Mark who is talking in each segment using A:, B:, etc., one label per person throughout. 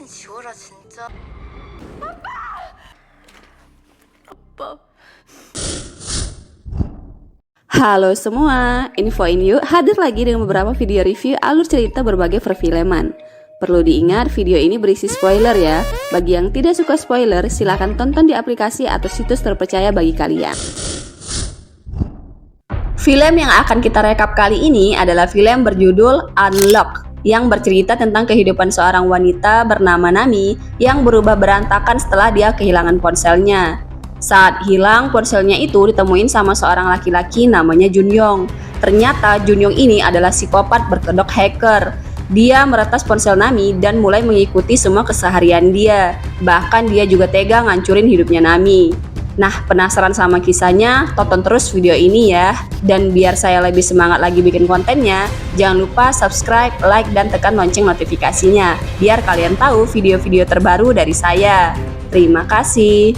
A: 지워라 진짜.
B: Halo semua, Infoin Yuk hadir lagi dengan beberapa video review alur cerita berbagai perfilman. Perlu diingat video ini berisi spoiler ya. Bagi yang tidak suka spoiler, silahkan tonton di aplikasi atau situs terpercaya bagi kalian. Film yang akan kita rekap kali ini adalah film berjudul Unlock, yang bercerita tentang kehidupan seorang wanita bernama Nami yang berubah berantakan setelah dia kehilangan ponselnya. Saat hilang, ponselnya itu ditemuin sama seorang laki-laki namanya Junyong. Ternyata Junyong ini adalah psikopat berkedok hacker. Dia meretas ponsel Nami dan mulai mengikuti semua keseharian dia. Bahkan dia juga tega ngancurin hidupnya Nami. Nah, penasaran sama kisahnya? Tonton terus video ini ya. Dan biar saya lebih semangat lagi bikin kontennya, jangan lupa subscribe, like, dan tekan lonceng notifikasinya biar kalian tahu video-video terbaru dari saya. Terima kasih.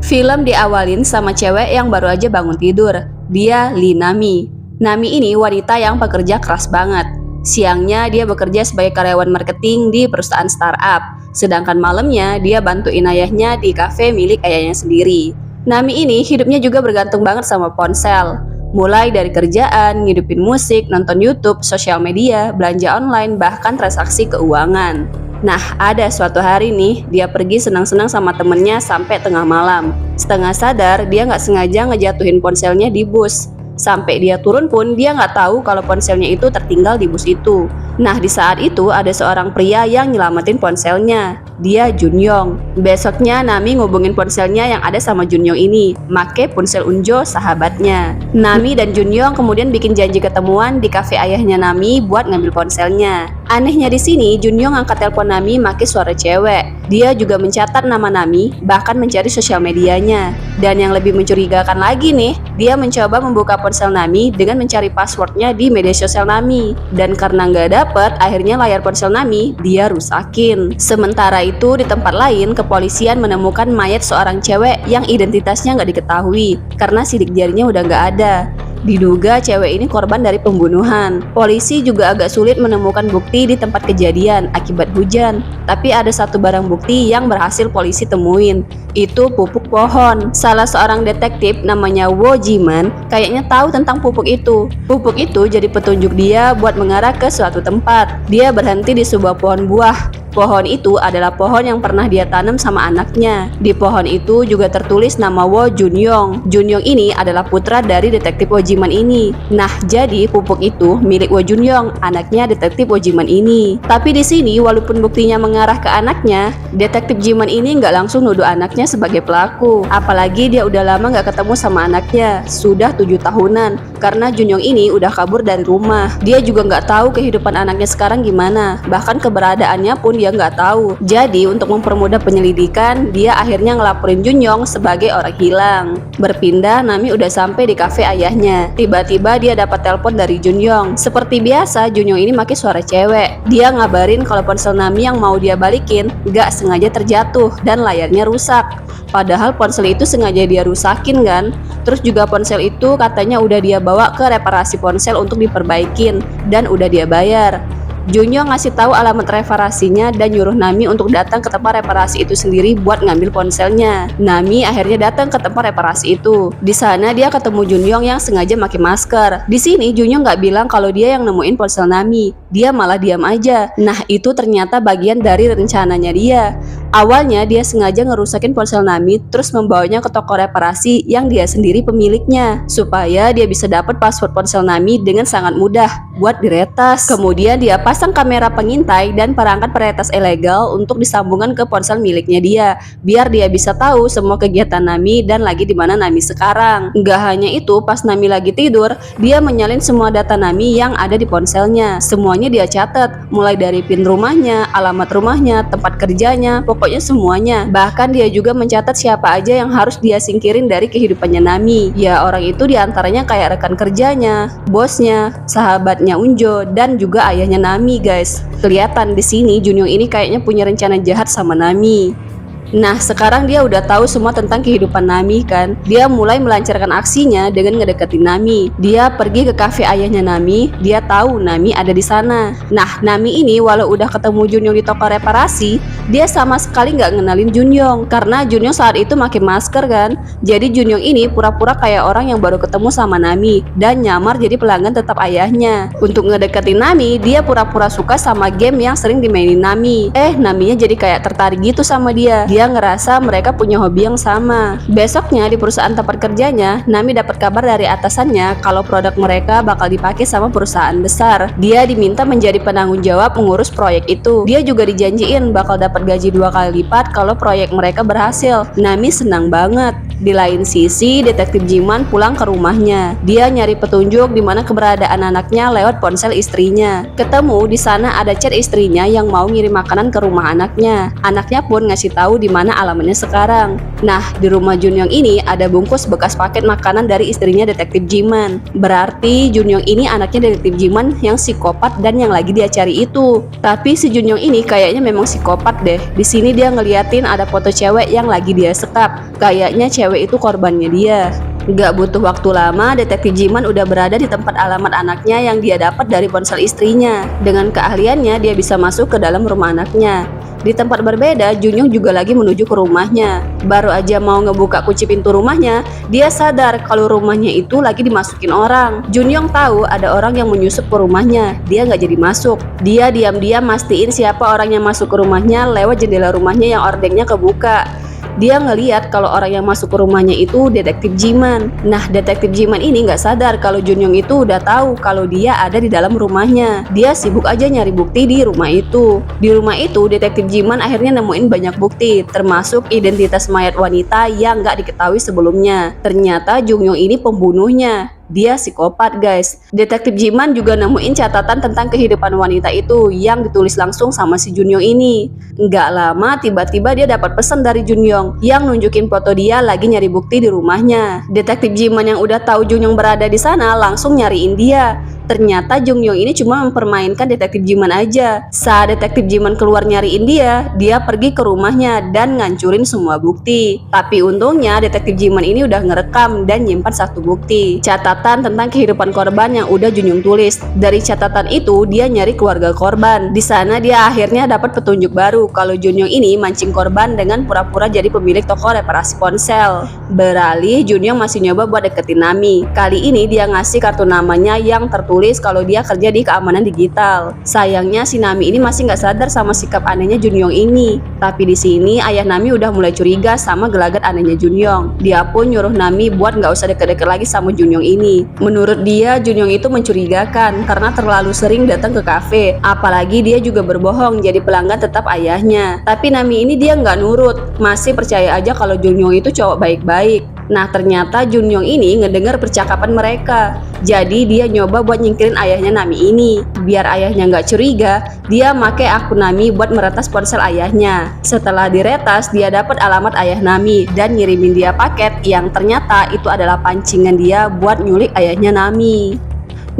B: Film diawalin sama cewek yang baru aja bangun tidur. Dia Nami. Nami ini wanita yang pekerja keras banget. Siangnya dia bekerja sebagai karyawan marketing di perusahaan startup. Sedangkan malamnya dia bantuin ayahnya di kafe milik ayahnya sendiri. Nami ini hidupnya juga bergantung banget sama ponsel. Mulai dari kerjaan, ngidupin musik, nonton YouTube, sosial media, belanja online, bahkan transaksi keuangan. Nah, ada suatu hari nih, dia pergi senang-senang sama temennya sampai tengah malam. Setengah sadar, dia nggak sengaja ngejatuhin ponselnya di bus. Sampai dia turun pun, dia nggak tahu kalau ponselnya itu tertinggal di bus itu. Nah, di saat itu ada seorang pria yang nyelamatin ponselnya. Dia Junyong. Besoknya Nami ngubungin ponselnya yang ada sama Junyong ini, make ponsel Unjo sahabatnya. Nami dan Junyong kemudian bikin janji ketemuan di kafe ayahnya Nami buat ngambil ponselnya. Anehnya di sini, Junyong angkat telepon Nami make suara cewek. Dia juga mencatat nama Nami, bahkan mencari sosial medianya. Dan yang lebih mencurigakan lagi nih, dia mencoba membuka ponsel Nami dengan mencari passwordnya di media sosial Nami. Dan karena nggak dapet, akhirnya layar ponsel Nami dia rusakin. Sementara itu di tempat lain, kepolisian menemukan mayat seorang cewek yang identitasnya nggak diketahui karena sidik jarinya udah nggak ada. Diduga cewek ini korban dari pembunuhan. Polisi juga agak sulit menemukan bukti di tempat kejadian akibat hujan. Tapi ada satu barang bukti yang berhasil polisi temuin. Itu pupuk pohon. Salah seorang detektif namanya Wo Jiman kayaknya tahu tentang pupuk itu. Pupuk itu jadi petunjuk dia buat mengarah ke suatu tempat. Dia berhenti di sebuah pohon buah. Pohon itu adalah pohon yang pernah dia tanam sama anaknya. Di pohon itu juga tertulis nama Wo Junyong. Junyong ini adalah putra dari detektif Wo Jiman ini. Nah, jadi pupuk itu milik Wo Junyong, anaknya detektif Wo Jiman ini. Tapi di sini walaupun buktinya mengarah ke anaknya, detektif Jiman ini nggak langsung nuduh anaknya sebagai pelaku. Apalagi dia udah lama nggak ketemu sama anaknya, sudah 7 tahunan. Karena Junyong ini udah kabur dari rumah. Dia juga nggak tahu kehidupan anaknya sekarang gimana. Bahkan keberadaannya pun dia nggak tahu. Jadi untuk mempermudah penyelidikan, dia akhirnya ngelaporin Junyong sebagai orang hilang. Berpindah, Nami udah sampai di kafe ayahnya. Tiba-tiba dia dapat telepon dari Junyong. Seperti biasa, Junyong ini pakai suara cewek. Dia ngabarin kalau ponsel Nami yang mau dia balikin nggak sengaja terjatuh dan layarnya rusak. Padahal ponsel itu sengaja dia rusakin kan. Terus juga ponsel itu katanya udah dia bawa ke reparasi ponsel untuk diperbaikin dan udah dia bayar. Junyong ngasih tahu alamat reparasinya dan nyuruh Nami untuk datang ke tempat reparasi itu sendiri buat ngambil ponselnya. Nami akhirnya datang ke tempat reparasi itu. Di sana dia ketemu Junyong yang sengaja pakai masker. Di sini Junyong nggak bilang kalau dia yang nemuin ponsel Nami. Dia malah diam aja. Nah, itu ternyata bagian dari rencananya dia. Awalnya dia sengaja ngerusakin ponsel Nami terus membawanya ke toko reparasi yang dia sendiri pemiliknya supaya dia bisa dapat password ponsel Nami dengan sangat mudah buat diretas. Kemudian dia pasang kamera pengintai dan perangkat peretas ilegal untuk disambungkan ke ponsel miliknya dia biar dia bisa tahu semua kegiatan Nami dan lagi di mana Nami sekarang. Nggak hanya itu, pas Nami lagi tidur, dia menyalin semua data Nami yang ada di ponselnya. Semuanya dia catat, mulai dari PIN rumahnya, alamat rumahnya, tempat kerjanya, pokoknya semuanya. Bahkan dia juga mencatat siapa aja yang harus dia singkirin dari kehidupannya Nami. Ya, orang itu diantaranya kayak rekan kerjanya, bosnya, sahabatnya Unjo, dan juga ayahnya Nami, guys. Kelihatan di sini Junyong ini kayaknya punya rencana jahat sama Nami. Nah, sekarang dia udah tahu semua tentang kehidupan Nami kan. Dia mulai melancarkan aksinya dengan ngedeketin Nami. Dia pergi ke kafe ayahnya Nami, dia tahu Nami ada di sana. Nah, Nami ini walau udah ketemu Junyong di toko reparasi, dia sama sekali nggak ngenalin Junyong karena Junyong saat itu pakai masker kan. Jadi Junyong ini pura-pura kayak orang yang baru ketemu sama Nami dan nyamar jadi pelanggan tetap ayahnya. Untuk ngedeketin Nami, dia pura-pura suka sama game yang sering dimainin Nami. Naminya jadi kayak tertarik gitu sama dia. Dia ngerasa mereka punya hobi yang sama. Besoknya di perusahaan tempat kerjanya, Nami dapat kabar dari atasannya kalau produk mereka bakal dipakai sama perusahaan besar. Dia diminta menjadi penanggung jawab mengurus proyek itu. Dia juga dijanjiin bakal dapat gaji 2 kali lipat kalau proyek mereka berhasil. Nami senang banget. Di lain sisi, detektif Jiman pulang ke rumahnya. Dia nyari petunjuk di mana keberadaan anaknya lewat ponsel istrinya. Ketemu di sana ada chat istrinya yang mau ngirim makanan ke rumah anaknya. Anaknya pun ngasih tahu di mana alamatnya sekarang. Nah, di rumah Junyong ini ada bungkus bekas paket makanan dari istrinya detektif Jiman. Berarti Junyong ini anaknya detektif Jiman yang psikopat dan yang lagi dia cari itu. Tapi si Junyong ini kayaknya memang psikopat deh. Di sini dia ngeliatin ada foto cewek yang lagi dia sekap. Kayaknya cewek itu korbannya dia. Gak butuh waktu lama, detektif Jiman udah berada di tempat alamat anaknya yang dia dapat dari ponsel istrinya. Dengan keahliannya, dia bisa masuk ke dalam rumah anaknya. Di tempat berbeda, Junyong juga lagi menuju ke rumahnya. Baru aja mau ngebuka kunci pintu rumahnya, dia sadar kalau rumahnya itu lagi dimasukin orang. Junyong tahu ada orang yang menyusup ke rumahnya. Dia nggak jadi masuk. Dia diam-diam mastiin siapa orang yang masuk ke rumahnya lewat jendela rumahnya yang ordengnya kebuka. Dia ngeliat kalau orang yang masuk ke rumahnya itu detektif Jiman. Nah, detektif Jiman ini nggak sadar kalau Junyong itu udah tahu kalau dia ada di dalam rumahnya. Dia sibuk aja nyari bukti di rumah itu. Di rumah itu, detektif Jiman akhirnya nemuin banyak bukti, termasuk identitas mayat wanita yang nggak diketahui sebelumnya. Ternyata Junyong ini pembunuhnya. Dia psikopat guys. Detektif Jiman juga nemuin catatan tentang kehidupan wanita itu yang ditulis langsung sama si Junyong ini. Nggak lama tiba-tiba dia dapat pesan dari Junyong yang nunjukin foto dia lagi nyari bukti di rumahnya. Detektif Jiman yang udah tahu Junyong berada di sana langsung nyariin dia. Ternyata Junyong ini cuma mempermainkan detektif Jiman aja. Saat detektif Jiman keluar nyariin dia pergi ke rumahnya dan ngancurin semua bukti. Tapi untungnya detektif Jiman ini udah ngerekam dan nyimpan satu bukti. Catatan tentang kehidupan korban yang udah Junyong tulis. Dari catatan itu dia nyari keluarga korban. Di sana dia akhirnya dapat petunjuk baru kalau Junyong ini mancing korban dengan pura-pura jadi pemilik toko reparasi ponsel. Beralih, Junyong masih nyoba buat deketin Nami. Kali ini dia ngasih kartu namanya yang tertulis kalau dia kerja di keamanan digital. Sayangnya si Nami ini masih nggak sadar sama sikap anehnya Junyong ini. Tapi di sini ayah Nami udah mulai curiga sama gelagat anehnya Junyong. Dia pun nyuruh Nami buat nggak usah deket-deket lagi sama Junyong ini. Menurut dia, Junyong itu mencurigakan karena terlalu sering datang ke kafe. Apalagi dia juga berbohong jadi pelanggan tetap ayahnya. Tapi Nami ini dia nggak nurut, masih percaya aja kalau Junyong itu cowok baik-baik. Nah, ternyata Junyong ini ngedengar percakapan mereka. Jadi dia nyoba buat nyingkirin ayahnya Nami ini. Biar ayahnya nggak curiga, dia make akun Nami buat meretas ponsel ayahnya. Setelah diretas, dia dapat alamat ayah Nami dan ngirimin dia paket yang ternyata itu adalah pancingan dia buat nyulik ayahnya Nami.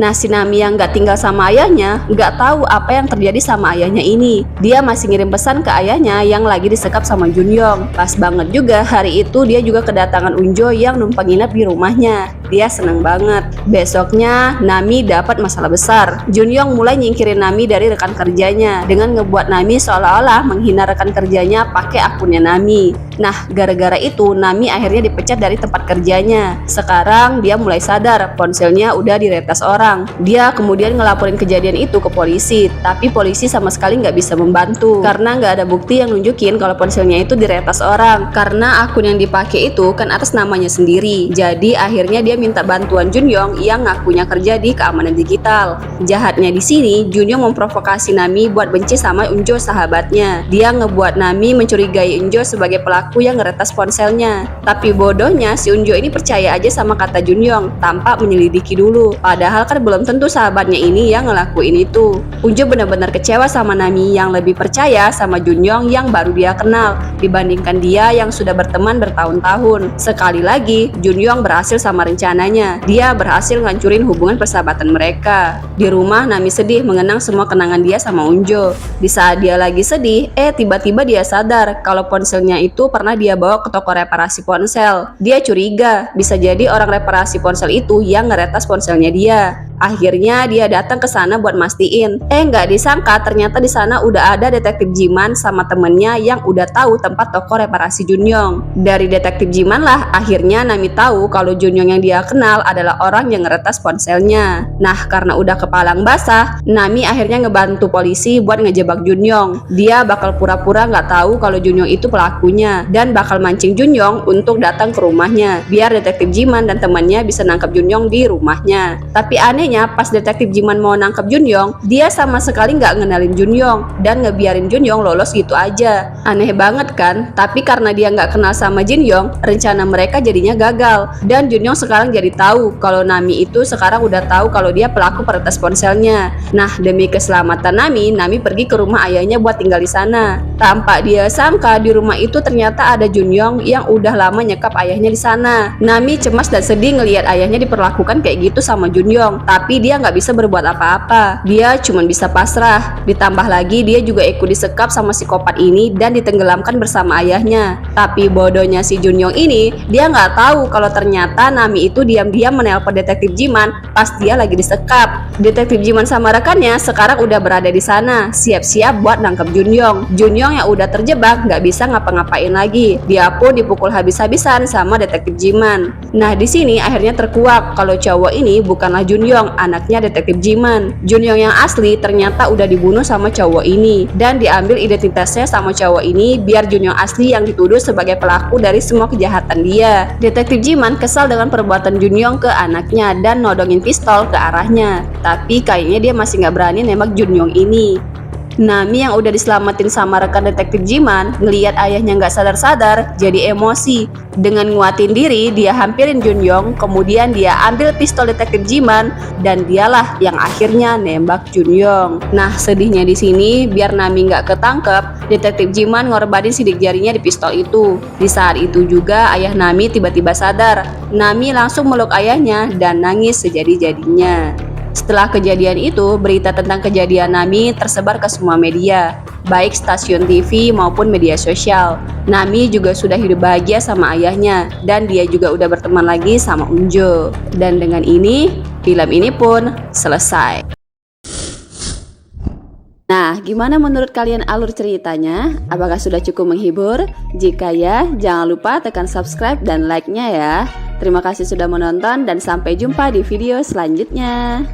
B: Nah, si Nami yang nggak tinggal sama ayahnya nggak tahu apa yang terjadi sama ayahnya ini. Dia masih ngirim pesan ke ayahnya yang lagi disekap sama Junyong. Pas banget juga hari itu dia juga kedatangan Unjo yang numpang nginep di rumahnya. Dia seneng banget. Besoknya Nami dapat masalah besar. Junyong mulai nyingkirin Nami dari rekan kerjanya dengan ngebuat Nami seolah-olah menghina rekan kerjanya pakai akunnya Nami. Nah, gara-gara itu Nami akhirnya dipecat dari tempat kerjanya. Sekarang dia mulai sadar ponselnya udah diretas orang. Dia kemudian ngelaporin kejadian itu ke polisi, tapi polisi sama sekali nggak bisa membantu karena nggak ada bukti yang nunjukin kalau ponselnya itu diretas orang. Karena akun yang dipakai itu kan atas namanya sendiri. Jadi akhirnya dia minta bantuan Junyong yang ngakunya kerja di keamanan digital. Jahatnya di sini, Junyong memprovokasi Nami buat benci sama Unjo sahabatnya. Dia ngebuat Nami mencurigai Unjo sebagai pelaku yang ngeretas ponselnya. Tapi bodohnya si Unjo ini percaya aja sama kata Junyong tanpa menyelidiki dulu. Padahal kan belum tentu sahabatnya ini yang ngelakuin itu. Unjo benar-benar kecewa sama Nami yang lebih percaya sama Junyong yang baru dia kenal dibandingkan dia yang sudah berteman bertahun-tahun. Sekali lagi, Junyong berhasil sama rencana rencananya dia berhasil ngancurin hubungan persahabatan mereka. Di rumah Nami sedih mengenang semua kenangan dia sama Unjo. Di saat dia lagi sedih, tiba-tiba dia sadar kalau ponselnya itu pernah dia bawa ke toko reparasi ponsel. Dia curiga, bisa jadi orang reparasi ponsel itu yang ngeretas ponselnya dia. Akhirnya dia datang ke sana buat mastiin. Nggak disangka ternyata di sana udah ada detektif Jiman sama temennya yang udah tahu tempat toko reparasi Junyong. Dari detektif Jiman lah akhirnya Nami tahu kalau Junyong yang dia kenal adalah orang yang ngeretas ponselnya. Nah, karena udah kepalang basah, Nami akhirnya ngebantu polisi buat ngejebak Junyong. Dia bakal pura-pura nggak tahu kalau Junyong itu pelakunya dan bakal mancing Junyong untuk datang ke rumahnya biar detektif Jiman dan temannya bisa nangkap Junyong di rumahnya. Tapi aneh, pas detektif Jiman mau nangkep Junyong, dia sama sekali nggak ngenalin Junyong dan ngebiarin Junyong lolos gitu aja. Aneh banget kan? Tapi karena dia nggak kenal sama Jinyong, rencana mereka jadinya gagal. Dan Junyong sekarang jadi tahu kalau Nami itu sekarang udah tahu kalau dia pelaku peretas ponselnya. Nah, demi keselamatan Nami pergi ke rumah ayahnya buat tinggal di sana. Tanpa dia sangka di rumah itu ternyata ada Junyong yang udah lama nyekap ayahnya di sana. Nami cemas dan sedih ngelihat ayahnya diperlakukan kayak gitu sama Junyong. Tapi dia nggak bisa berbuat apa-apa. Dia cuma bisa pasrah. Ditambah lagi dia juga ikut disekap sama psikopat ini dan ditenggelamkan bersama ayahnya. Tapi bodohnya si Junyong ini, dia nggak tahu kalau ternyata Nami itu diam-diam menelpon detektif Jiman pas dia lagi disekap. Detektif Jiman sama rekannya sekarang udah berada di sana, siap-siap buat nangkep Junyong. Junyong yang udah terjebak nggak bisa ngapa-ngapain lagi. Dia pun dipukul habis-habisan sama detektif Jiman. Nah, di sini akhirnya terkuak kalau cowok ini bukanlah Junyong, anaknya detektif Jiman. Junyong yang asli ternyata udah dibunuh sama cowok ini dan diambil identitasnya sama cowok ini biar Junyong asli yang dituduh sebagai pelaku dari semua kejahatan dia. Detektif Jiman kesal dengan perbuatan Junyong ke anaknya dan nodongin pistol ke arahnya. Tapi kayaknya dia masih nggak berani nembak Junyong ini. Nami yang udah diselamatin sama rekan detektif Jiman ngelihat ayahnya nggak sadar-sadar jadi emosi. Dengan nguatin diri dia hampirin Junyong, kemudian dia ambil pistol detektif Jiman dan dialah yang akhirnya nembak Junyong. Nah, sedihnya di sini biar Nami nggak ketangkep, detektif Jiman ngorbanin sidik jarinya di pistol itu. Di saat itu juga ayah Nami tiba-tiba sadar. Nami langsung meluk ayahnya dan nangis sejadi-jadinya. Setelah kejadian itu, berita tentang kejadian Nami tersebar ke semua media, baik stasiun TV maupun media sosial. Nami juga sudah hidup bahagia sama ayahnya, dan dia juga udah berteman lagi sama Unjo. Dan dengan ini, film ini pun selesai. Nah, gimana menurut kalian alur ceritanya? Apakah sudah cukup menghibur? Jika ya, jangan lupa tekan subscribe dan like-nya ya. Terima kasih sudah menonton dan sampai jumpa di video selanjutnya.